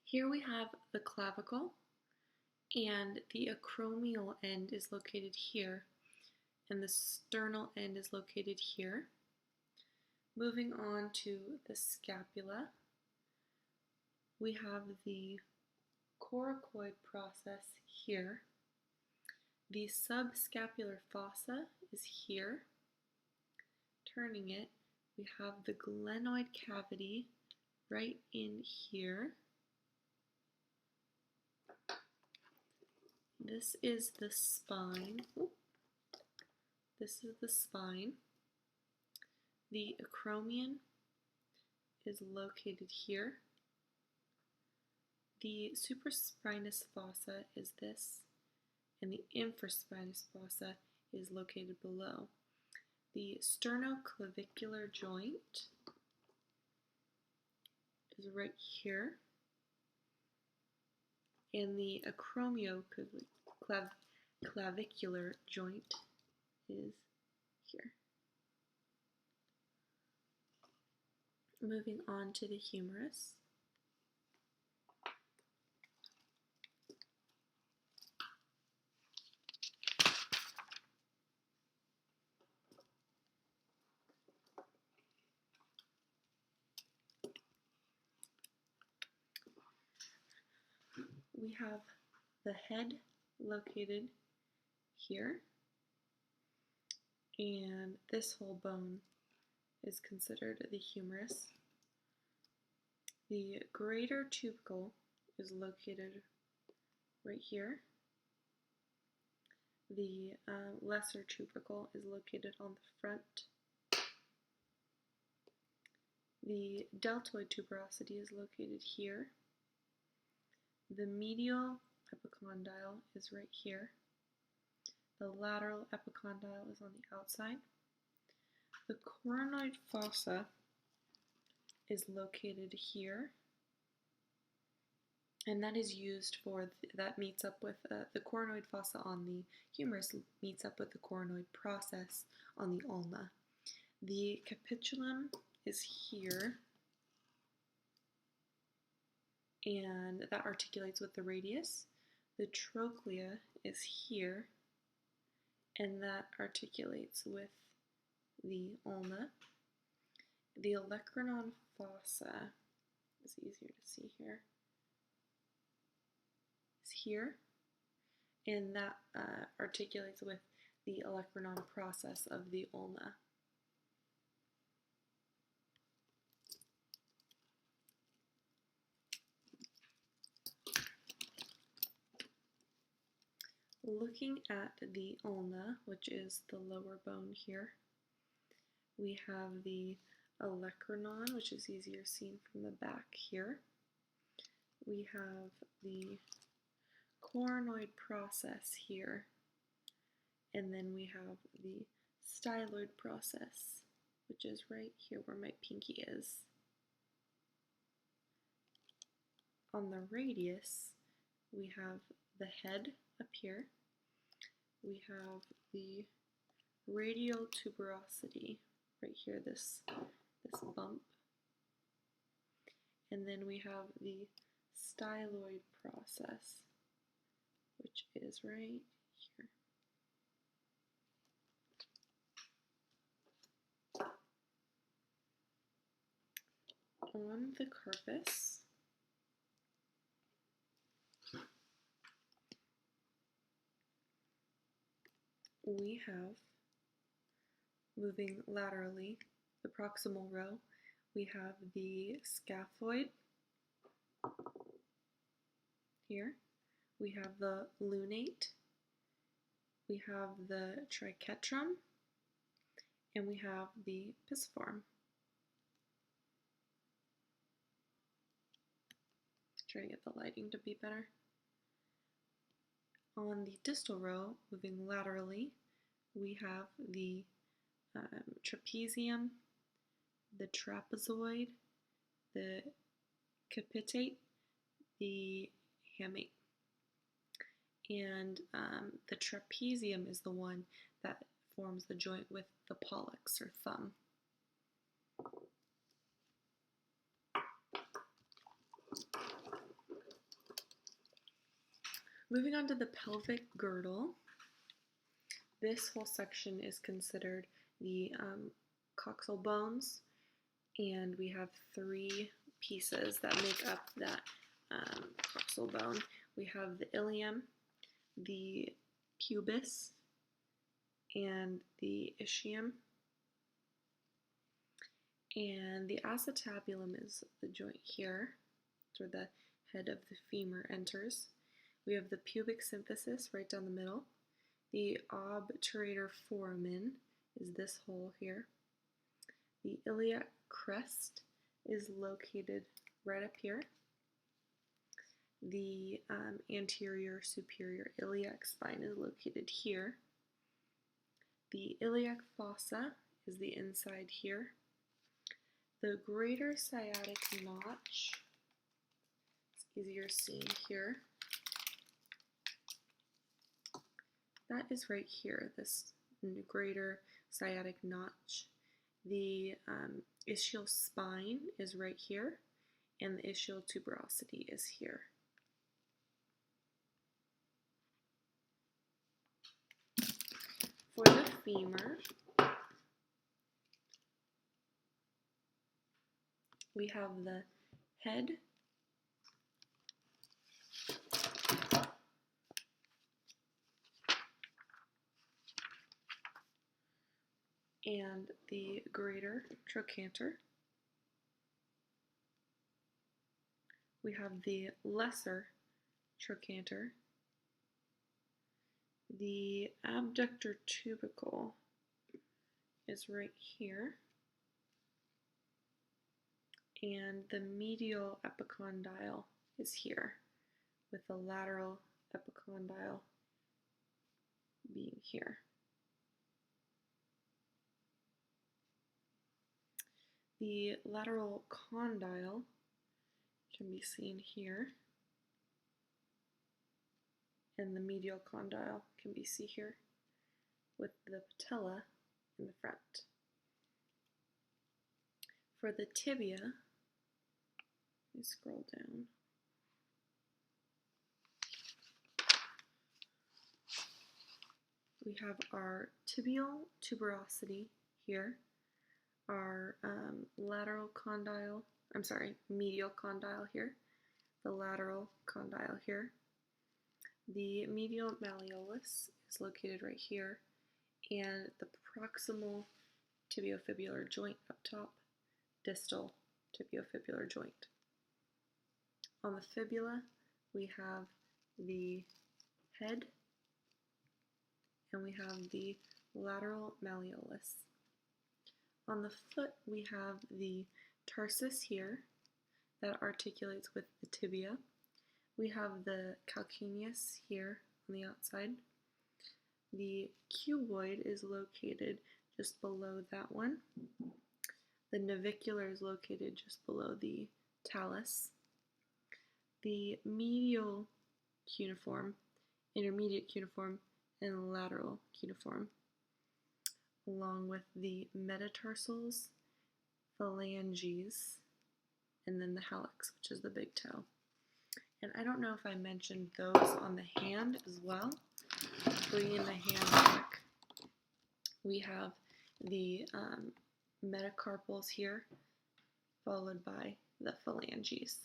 Here we have the clavicle, and the acromial end is located here, and the sternal end is located here. Moving on to the scapula, we have the coracoid process here. The subscapular fossa is here. Turning it, we have the glenoid cavity right in here. This is the spine. This is the spine. The acromion is located here. The supraspinous fossa is this, and the infraspinous fossa is located below. The sternoclavicular joint is right here, and the acromioclavicular joint is here. Moving on to the humerus. We have the head located here, and this whole bone is considered the humerus. The greater tubercle is located right here. The lesser tubercle is located on the front. The deltoid tuberosity is located here. The medial epicondyle is right here. The lateral epicondyle is on the outside. The coronoid fossa is located here, and that is used for, that meets up with, the coronoid fossa on the humerus meets up with the coronoid process on the ulna. The capitulum is here, and that articulates with the radius. The trochlea is here, and that articulates with the ulna. The olecranon fossa is easier to see here. Is here, and that articulates with the olecranon process of the ulna. Looking at the ulna, which is the lower bone here, we have the olecranon, which is easier seen from the back here. We have the coronoid process here, and then we have the styloid process, which is right here where my pinky is. On the radius, we have the head up here. We have the radial tuberosity right here, this bump. And then we have the styloid process, which is right here. On the carpus, we have, moving laterally, the proximal row, we have the scaphoid here, we have the lunate, we have the triquetrum, and we have the pisiform. Try to get the lighting to be better. On the distal row, moving laterally, we have the trapezium, the trapezoid, the capitate, the hamate. And the trapezium is the one that forms the joint with the pollex or thumb. Moving on to the pelvic girdle. This whole section is considered the coxal bones, and we have three pieces that make up that coxal bone. We have the ilium, the pubis, and the ischium. And the acetabulum is the joint here. It's where the head of the femur enters. We have the pubic symphysis right down the middle. The obturator foramen is this hole here. The iliac crest is located right up here. The anterior superior iliac spine is located here. The iliac fossa is the inside here. The greater sciatic notch is easier seen here. That is right here, this greater sciatic notch. The ischial spine is right here, and the ischial tuberosity is here. For the femur, we have the head, and the greater trochanter. We have the lesser trochanter. The abductor tubercle is right here, and the medial epicondyle is here, with the lateral epicondyle being here. The lateral condyle can be seen here, and the medial condyle can be seen here, with the patella in the front. For the tibia, let me scroll down. We have our tibial tuberosity here, our medial condyle here, the lateral condyle here. The medial malleolus is located right here, and the proximal tibiofibular joint up top, distal tibiofibular joint. On the fibula, we have the head, and we have the lateral malleolus. On the foot, we have the tarsus here that articulates with the tibia. We have the calcaneus here on the outside. The cuboid is located just below that one. The navicular is located just below the talus. The medial cuneiform, intermediate cuneiform, and lateral cuneiform, along with the metatarsals, phalanges, and then the hallux, which is the big toe. And I don't know if I mentioned those on the hand as well. Bringing the hand back, we have the metacarpals here, followed by the phalanges.